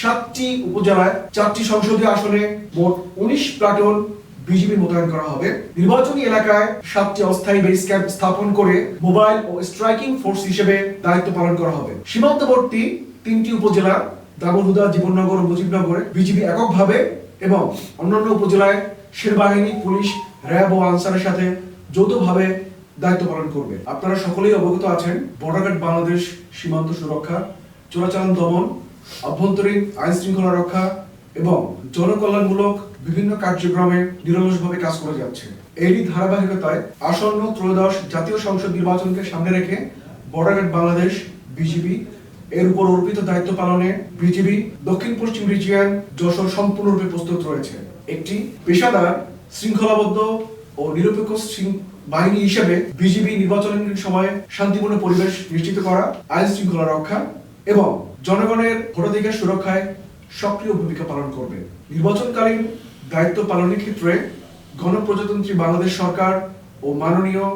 7টি উপজেলায় 4টি সংসদীয় আসনে মোট 19 প্লাটুন বিজিবি মোতায়েন করা হবে। নির্বাচনী এলাকায় 7টি অস্থায়ী বেস ক্যাম্প স্থাপন করে মোবাইল ও স্ট্রাইকিং ফোর্স হিসেবে দায়িত্ব পালন করা হবে। সীমান্তবর্তী 3টি উপজেলা দামোহদা, জীবননগর ও মুজিবনগরে বিজিবি এককভাবে এবং অন্যান্য উপজেলায় সেনাবাহিনী, পুলিশ, র্যাব ও আনসারের সাথে যৌথভাবে দায়িত্ব পালন করবে। আপনারা সকলেই অবগত আছেন, বর্ডার গার্ড বাংলাদেশ সীমান্ত সুরক্ষা, চোরাচালান দমন, অভ্যন্তরীণ আইন শৃঙ্খলা রক্ষা এবং জনকল্যাণমূলক বিভিন্ন কার্যক্রমে নিরলসভাবে কাজ করে যাচ্ছে। এরই ধারাবাহিকতায় আসন্ন ত্রয়োদশ জাতীয় সংসদ নির্বাচনকে সামনে রেখে বর্ডার গার্ড বাংলাদেশ বিজিবি এর উপর অর্পিত দায়িত্ব পালনে বিজিবি দক্ষিণ পশ্চিম রিজিয়ন যশোর সম্পূর্ণরূপে প্রস্তুত রয়েছে। একটি পেশাদার, শৃঙ্খলাবদ্ধ ও নিরপেক্ষ বাহিনী হিসেবে বিজিবি নির্বাচনের সময় শান্তিপূর্ণ পরিবেশ নিশ্চিত করা, আইন শৃঙ্খলা রক্ষা এবং জনগণের ভোটাধিকার সুরক্ষায় সক্রিয় ভূমিকা পালন করবে। নির্বাচনকালীন দায়িত্ব পালনের ক্ষেত্রে গণপ্রজাতন্ত্রী বাংলাদেশ সরকার ও মাননীয়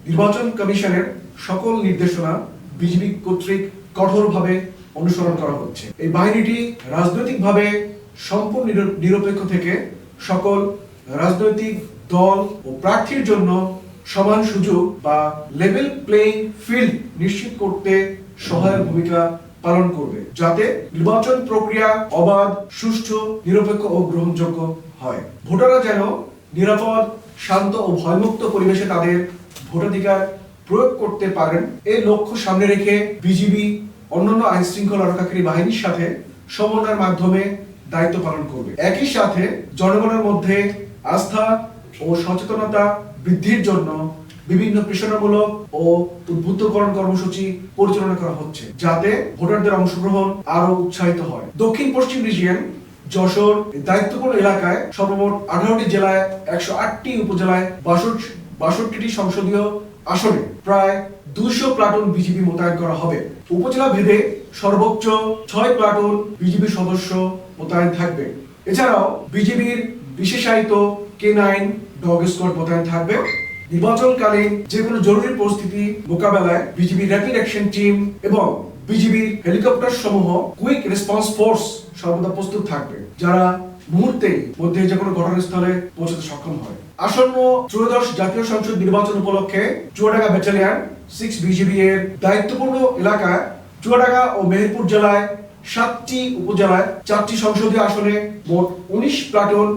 নির্বাচন কমিশনের সকল নির্দেশনা বিজিবি কর্তৃক কঠোরভাবে অনুসরণ করা হচ্ছে। এই বাহিনীটি রাজনৈতিকভাবে সম্পূর্ণ নিরপেক্ষ থেকে সকল রাজনৈতিক দল ও প্রার্থীর জন্য সমান সুযোগ বা লেভেল প্লেইং ফিল্ড নিশ্চিত করতে সহায়ক ভূমিকা পালন করবে, যাতে নির্বাচন প্রক্রিয়া অবাধ, সুষ্ঠু, নিরপেক্ষ ও গ্রহণযোগ্য হয়। ভোটাররা যেন নিরাপদ, শান্ত ও ভয়মুক্ত পরিবেশে তাদের ভোটাধিকার প্রয়োগ করতে পারেন, এই লক্ষ্য সামনে রেখে বিজিবি অন্যান্য আইন শৃঙ্খলা রক্ষাকারী বাহিনীর সাথে সমন্বয়ের মাধ্যমে দায়িত্ব পালন করবে। একই সাথে জনগণের মধ্যে আস্থা ও সচেতনতা বৃদ্ধির জন্য বিভিন্ন প্রেরণামূলক ও উদ্বুদ্ধকরণ কর্মসূচি পরিচালনা করা হচ্ছে, যাতে ভোটারদের অংশগ্রহণ আরো উৎসাহিত হয়। দক্ষিণ পশ্চিম রিজিয়ন যশোর দায়িত্বপূর্ণ এলাকায় সর্বমোট 18টি জেলায় 108টি উপজেলায় 62টি সংসদীয় আসনে প্রায় 200 প্লাটুন বিজিবি মোতায়েন করা হবে। উপজেলা ভেদে সর্বোচ্চ 6 প্লাটুন বিজিবি সদস্য মোতায়েন থাকবে। এছাড়াও বিজিবির বিশেষায়িত K9 ডগ স্কোয়াড মোতায়েন থাকবে। নির্বাচনকালীন যে কোনো জরুরি পরিস্থিতি মোকাবেলায় বিজিবি র্যাপিড অ্যাকশন টিম এবং বিজিবির হেলিকপ্টার সমূহ কুইক রেসপন্স ফোর্স সর্বদা প্রস্তুত থাকবে, যারা মুহূর্তের মধ্যে যে কোনো ঘটনাস্থলে পৌঁছতে সক্ষম হয়। আসন্ন ত্রয়োদশ জাতীয় সংসদ নির্বাচন উপলক্ষে চুয়াডাঙ্গা ব্যাটালিয়ন 6 বিজিবি এর দায়িত্বপূর্ণ এলাকায় চুয়াডাঙ্গা ও মেহেরপুর জেলায় 7টি উপজেলায় 4টি সংসদীয় আসনে মোট 19 প্লাটুন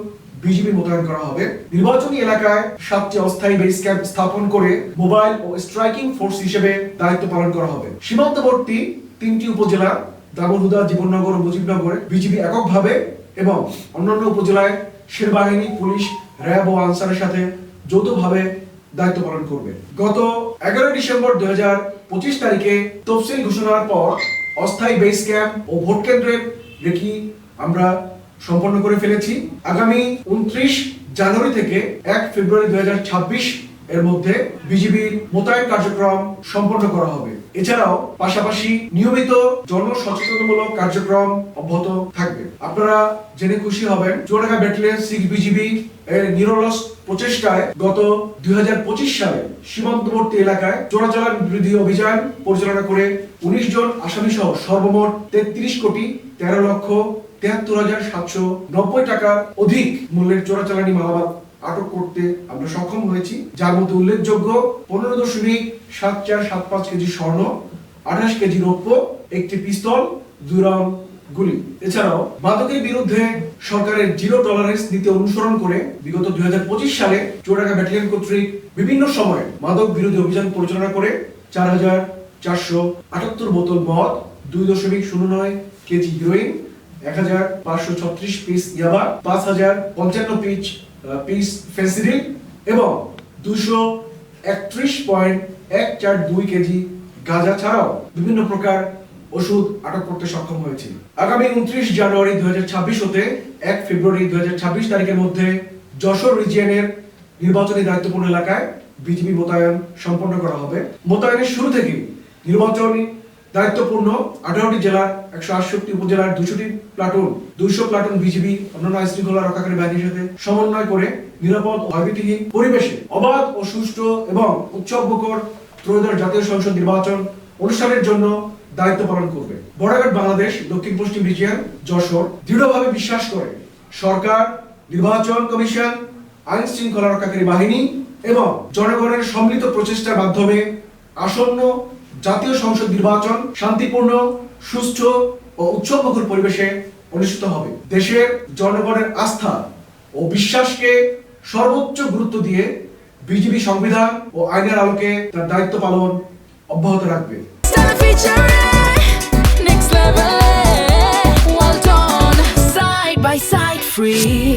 বিজিবি মোতায়েন করা হবে। নির্বাচনী এলাকায় 7টি অস্থায়ী বেস ক্যাম্প স্থাপন করে মোবাইল ও স্ট্রাইকিং ফোর্স হিসেবে দায়িত্ব পালন করা হবে। সীমান্তবর্তী 3টি উপজেলা দামোহদা, জীবননগর ও মুজিবনগরে বিজিবি এককভাবে এবং অন্যান্য উপজেলায় সেনাবাহিনী, পুলিশ, র্যাব ও আনসারের সাথে যৌথভাবে দায়িত্ব পালন করবে। গত 11 ডিসেম্বর 2025 তারিখে তফসিল ঘোষণার পর অস্থায়ী বেস ক্যাম্প ও ভোট কেন্দ্রের রেকি আমরা সম্পন্ন করে ফেলেছি। আগামী 29 জানুয়ারি থেকে 1 ফেব্রুয়ারি 2026 এর মধ্যে বিজিবির মোতায়েন কার্যক্রম সম্পন্ন করা হবে। এছাড়াও পাশাপাশি নিয়মিত জনসচেতনতামূলক কার্যক্রম অব্যাহত থাকবে। আপনারা জেনে খুশি হবেন, চুয়াডাঙ্গা ব্যাটালিয়ন 6 বিজিবি এর নিরলস প্রচেষ্টায় গত 2025 সালে সীমান্তবর্তী এলাকায় চোরাচালান বিরোধী অভিযান পরিচালনা করে 19 জন আসামি সহ সর্বমোট 33 কোটি 13 লক্ষ 73,790 টাকার অধিক মূল্যের চোরাচালানি মালামাল আটক করতে আমরা সক্ষম হয়েছি, যার মধ্যে উল্লেখযোগ্য 15.7475 কেজি স্বর্ণ, 28 কেজি রৌপ্য, একটি পিস্তল, 2 রাউন্ড গুলি। এছাড়াও মাদকের বিরুদ্ধে সরকারের জিরো টলারেন্স নীতি অনুসরণ করে বিগত 2025 সালে চুয়াডাঙ্গা ব্যাটালিয়ন কর্তৃক বিভিন্ন সময়ে মাদক বিরোধী অভিযান পরিচালনা করে 4,478 বোতল মদ, 2.09 কেজি হিরোইন, 1,536 পিস ইয়াবা, 5,055 পিস ফেন্সিডিল এবং 231.142 কেজি গাঁজা ছাড়াও বিভিন্ন প্রকার ওষুধ আটক করতে সক্ষম হয়েছে। আগামী 29 জানুয়ারি 2026 হতে 1 ফেব্রুয়ারি 2026 তারিখের মধ্যে যশোর রিজিয়নের নির্বাচনী দায়িত্বপূর্ণ এলাকায় বিজিবি মোতায়েন সম্পন্ন করা হবে। মোতায়েনের শুরু থেকে নির্বাচনী দায়িত্বপূর্ণ 18টি জেলার 168টি উপজেলার 200টি প্লাটুন 200 প্লাটুন বিজিবি অন্যান্য আইন শৃঙ্খলা রক্ষাকারী বাহিনীর সাথে সমন্বয় করে নিরাপদ ও ভয়ভীতিহীন পরিবেশে অবাধ ও সুষ্ঠু এবং উৎসবমুখর ত্রয়োদশ জাতীয় সংসদ নির্বাচন অনুষ্ঠানের জন্য দায়িত্ব পালন করবে। বর্ডার গার্ড বাংলাদেশ দক্ষিণ পশ্চিম রিজিয়ন যশোর দৃঢ়ভাবে বিশ্বাস করে সরকার, নির্বাচন কমিশন, আইন শৃঙ্খলা রক্ষাকারী বাহিনী এবং জনগণের সম্মিলিত প্রচেষ্টার মাধ্যমে আসন্ন জাতীয় সংসদ নির্বাচন শান্তিপূর্ণ, সুষ্ঠু ও উৎসবমুখর পরিবেশে অনুষ্ঠিত হবে। দেশের জনগণের আস্থা ও বিশ্বাসকে সর্বোচ্চ গুরুত্ব দিয়ে বিজিবি সংবিধান ও আইনের আলোকে তার দায়িত্ব পালন অব্যাহত রাখবে। Well done, side by side, free.